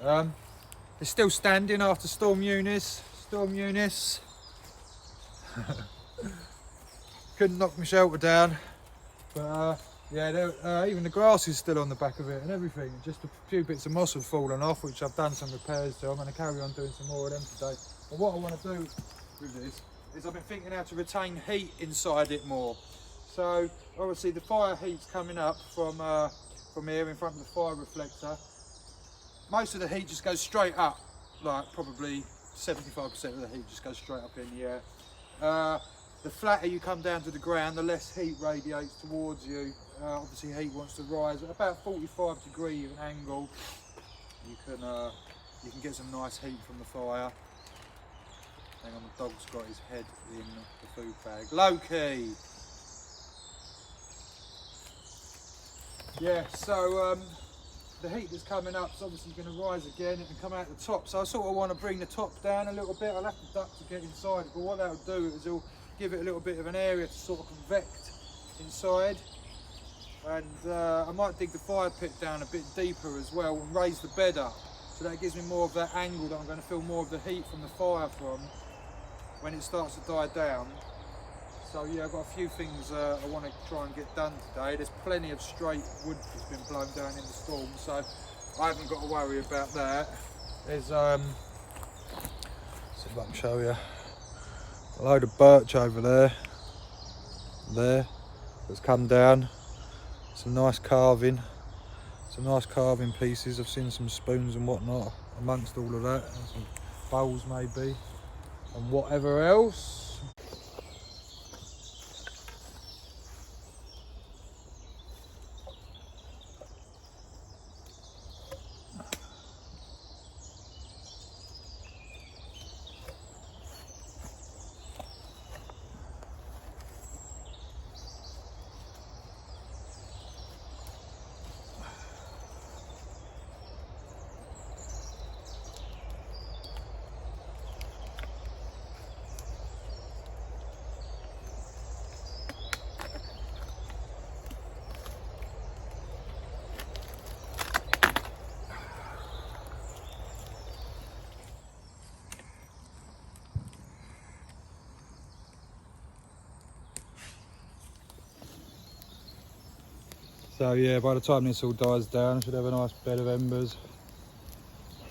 It's still standing after Storm Eunice. Couldn't knock my shelter down, but yeah, even the grass is still on the back of it and everything. Just a few bits of moss have fallen off, which I've done some repairs to. I'm going to carry on doing some more of them today. But what I want to do with this is I've been thinking how to retain heat inside it more. So obviously the fire heat's coming up from here in front of the fire reflector. Most of the heat just goes straight up, like probably 75% of the heat just goes straight up in the air. The flatter you come down to the ground, the less heat radiates towards you. Obviously heat wants to rise at about 45 degree angle. You can get some nice heat from the fire. Hang on, the dog's got his head in the food bag. Loki! Yeah, so the heat that's coming up is obviously going to rise again and come out the top. So I sort of want to bring the top down a little bit. I'll have to duck to get inside, but what that'll do is it'll give it a little bit of an area to sort of convect inside. And I might dig the fire pit down a bit deeper as well and raise the bed up. So that gives me more of that angle that I'm going to feel more of the heat from the fire from when it starts to die down. So yeah, I've got a few things I want to try and get done today. There's plenty of straight wood that's been blown down in the storm, so I haven't got to worry about that. There's see if I can show you a load of birch over there that's come down. Some nice carving pieces. I've seen some spoons and whatnot amongst all of that, and some bowls maybe, and whatever else. So yeah, by the time this all dies down, I should have a nice bed of embers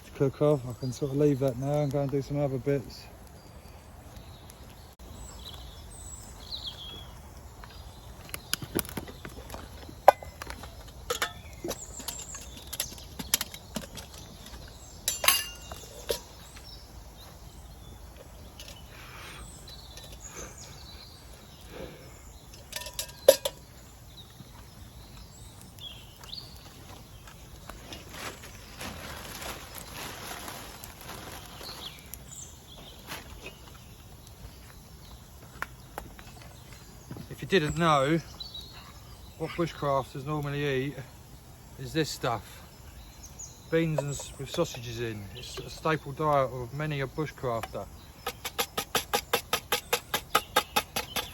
to cook off. I can sort of leave that now and go and do some other bits. If you didn't know, what bushcrafters normally eat is this stuff. Beans with sausages in. It's a staple diet of many a bushcrafter.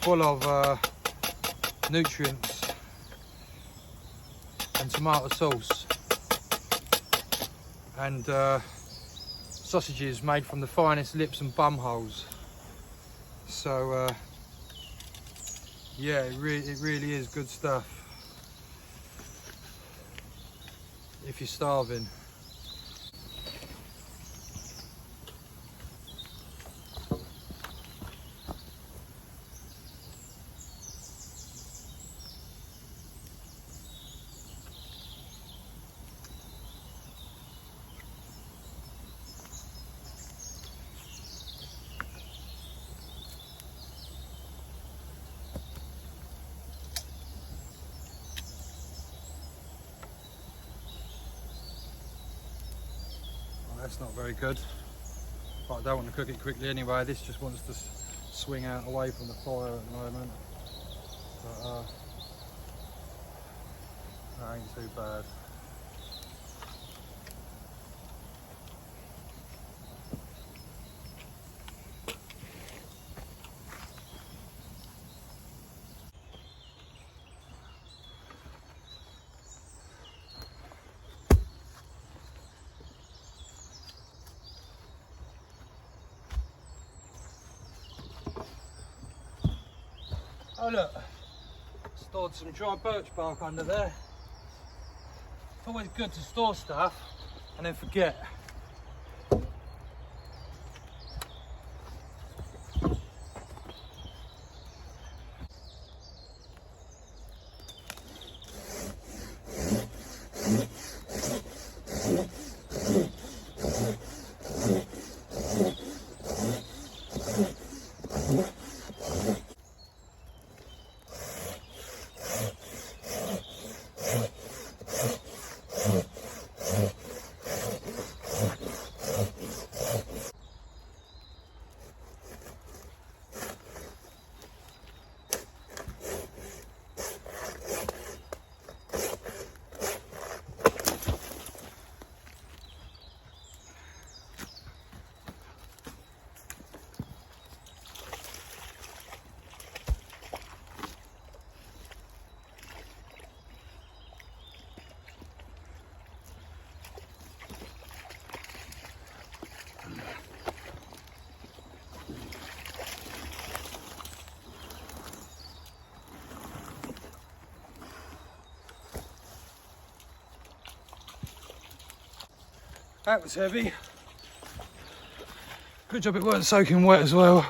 Full of nutrients and tomato sauce. And sausages made from the finest lips and bum holes. So yeah, it really is good stuff if you're starving. That's not very good, but I don't want to cook it quickly anyway. This just wants to swing out away from the fire at the moment, but that ain't too bad. Oh look, stored some dry birch bark under there. It's always good to store stuff and then forget. That was heavy. Good job it weren't soaking wet as well.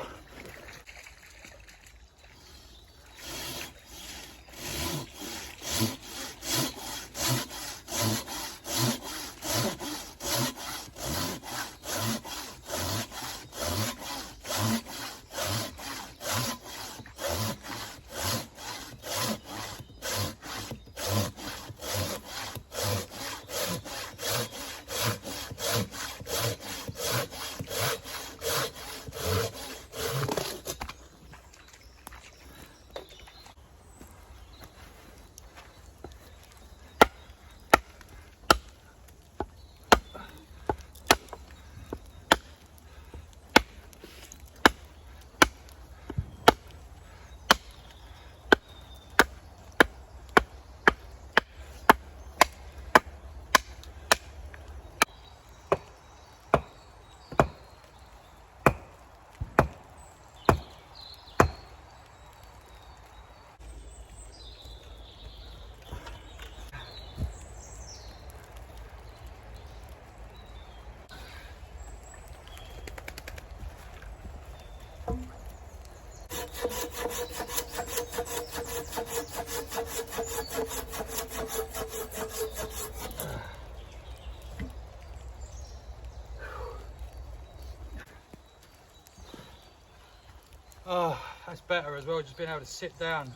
Oh, that's better as well, just being able to sit down,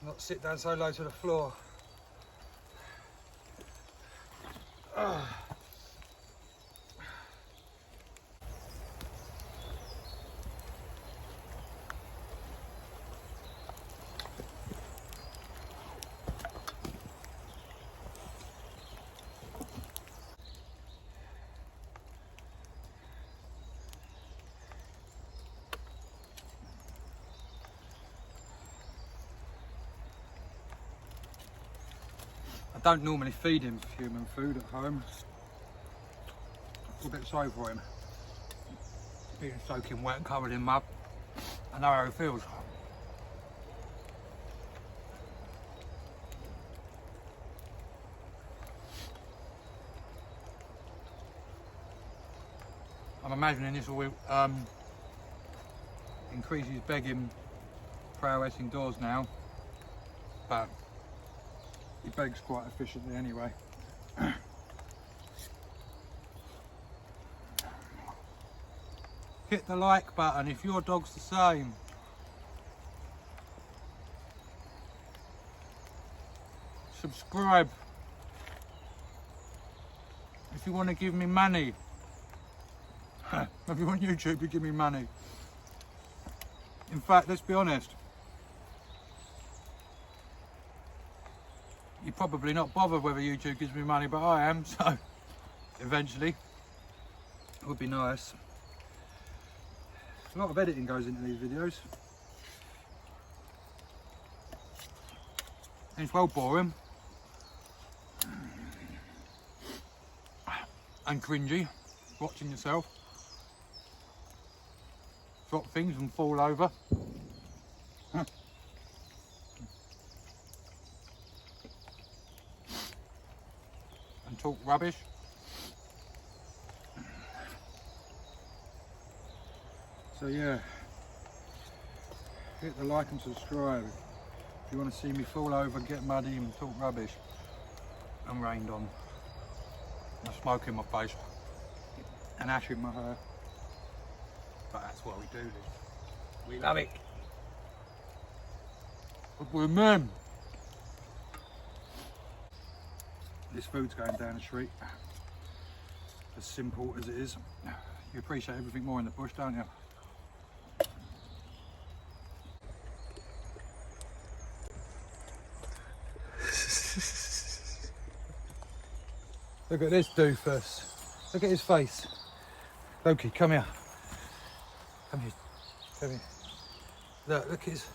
not sit down so low to the floor. Oh. I don't normally feed him human food at home. A bit sorry for him. Being soaking wet and covered in mud. I know how he feels. I'm imagining this will increase his begging prowess indoors now, but he begs quite efficiently anyway. Hit the like button if your dog's the same. Subscribe if you want to give me money. If you want YouTube to give me money. In fact, let's be honest. You're probably not bothered whether YouTube gives me money, but I am, so eventually it would be nice. A lot of editing goes into these videos. And it's well boring. And cringy, watching yourself drop things and fall over. talk rubbish. So yeah, hit the like and subscribe if you want to see me fall over, get muddy and talk rubbish and rained on. And smoke in my face and ash in my hair. But that's what we do, Liz. We love it. But we're men. This food's going down the street. As simple as it is. You appreciate everything more in the bush, don't you? Look at this doofus. Look at his face. Loki, come here. Come here. Come here. Look at his...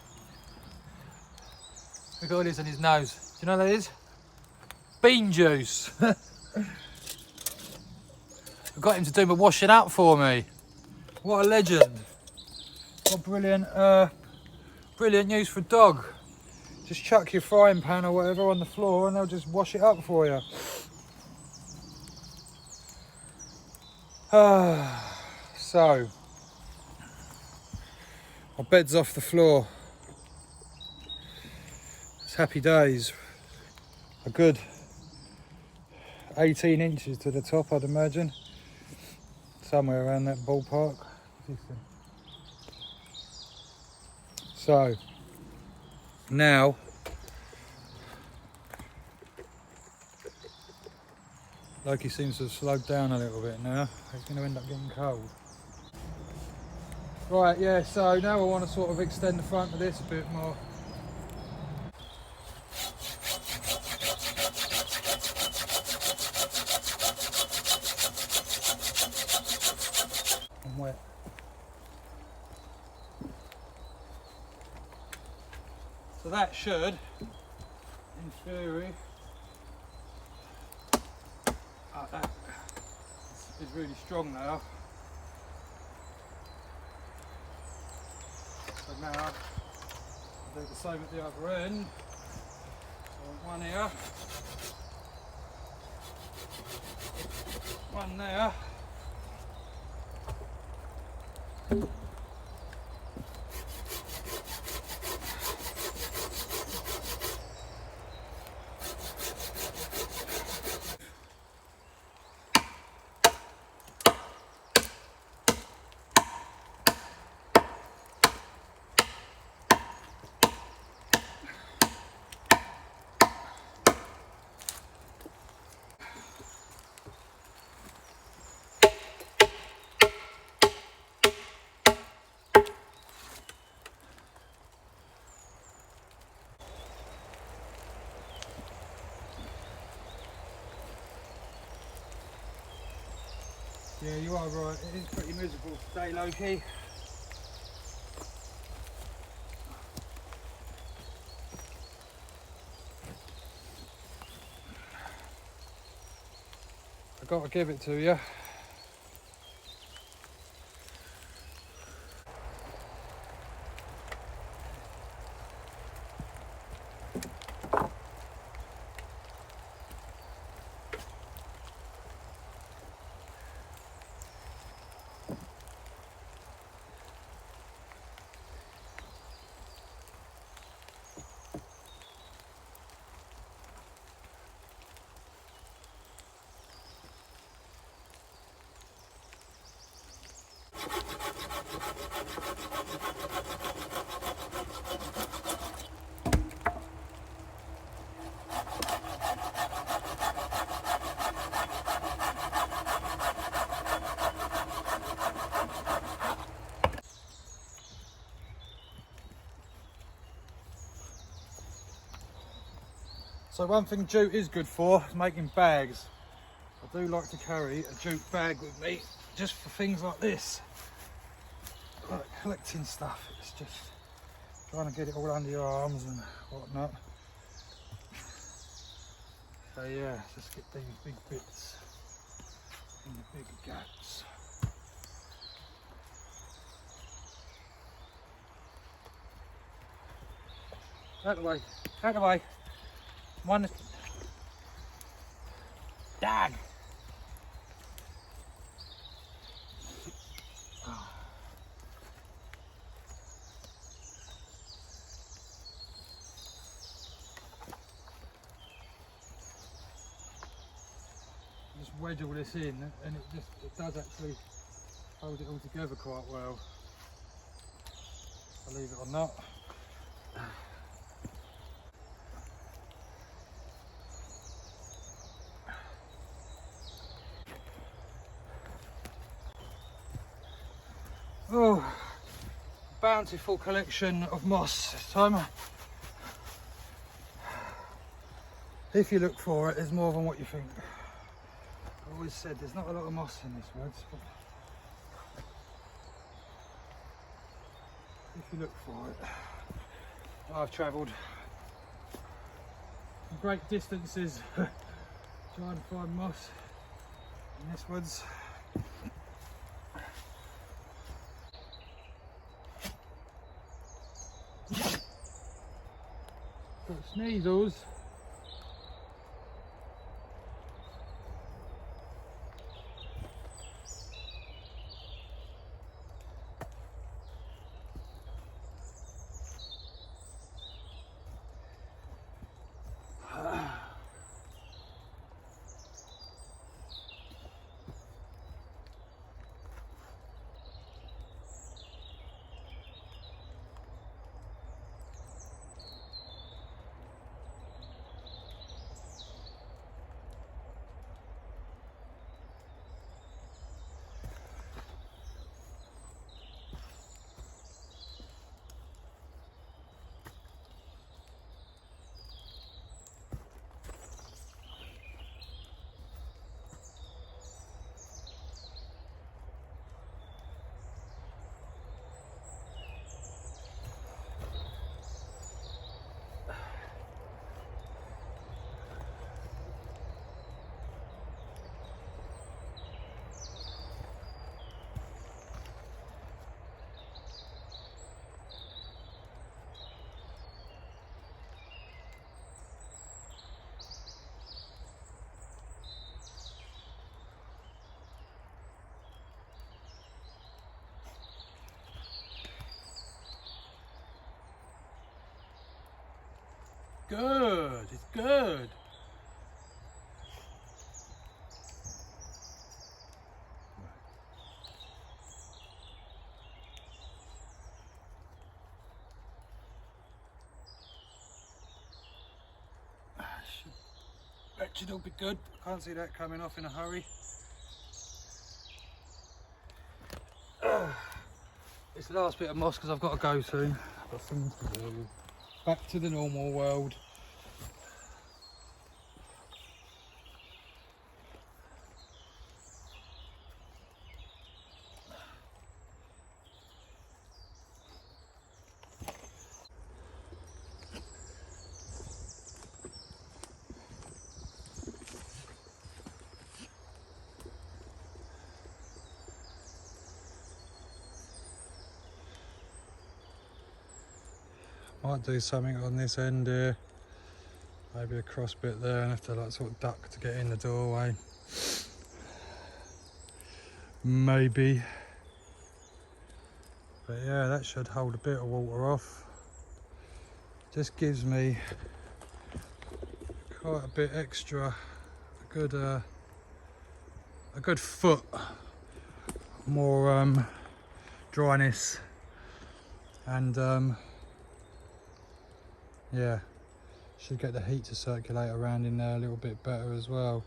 Look at all this on his nose. Do you know what that is? Bean juice. I got him to do my washing up for me. What a legend. What brilliant, brilliant news for a dog. Just chuck your frying pan or whatever on the floor and they'll just wash it up for you. So, my bed's off the floor. It's happy days. A good 18 inches to the top, I'd imagine. Somewhere around that ballpark. So, now, Loki seems to have slowed down a little bit now. It's going to end up getting cold. Right, yeah, so now I want to sort of extend the front of this a bit more. I'm wet. So that should, in theory, that is really strong now. So now I'll do the same at the other end. So one here, one there. Yeah, you are right. It is pretty miserable today, Loki. I've got to give it to you. So one thing jute is good for is making bags. I do like to carry a jute bag with me just for things like this. Like collecting stuff, it's just trying to get it all under your arms and whatnot. So yeah, just get these big bits in the big gaps. Out of the way, out of the way. One. Dag. Just wedge all this in, and it does actually hold it all together quite well. Believe it or not. Oh, bountiful collection of moss this time. If you look for it, there's more than what you think. I always said there's not a lot of moss in this woods, but if you look for it, I've travelled great distances trying to find moss in this woods. Got sneezels. Good, it's good. That should all be good. Can't see that coming off in a hurry. It's the last bit of moss because I've got to go soon. I've got things to do. Back to the normal world. Might do something on this end here, maybe a cross bit there, and have to like sort of duck to get in the doorway. Maybe. But yeah, that should hold a bit of water off. Just gives me quite a bit extra, a good foot more dryness, and yeah, should get the heat to circulate around in there a little bit better as well.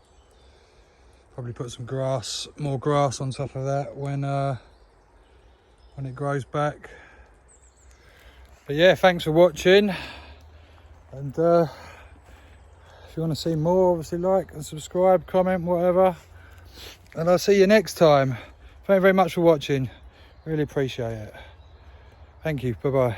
Probably put some grass, more grass on top of that when it grows back. But yeah, thanks for watching, and if you want to see more, obviously like and subscribe, comment, whatever, and I'll see you next time. Thank you very much for watching, really appreciate it. Thank you, bye bye.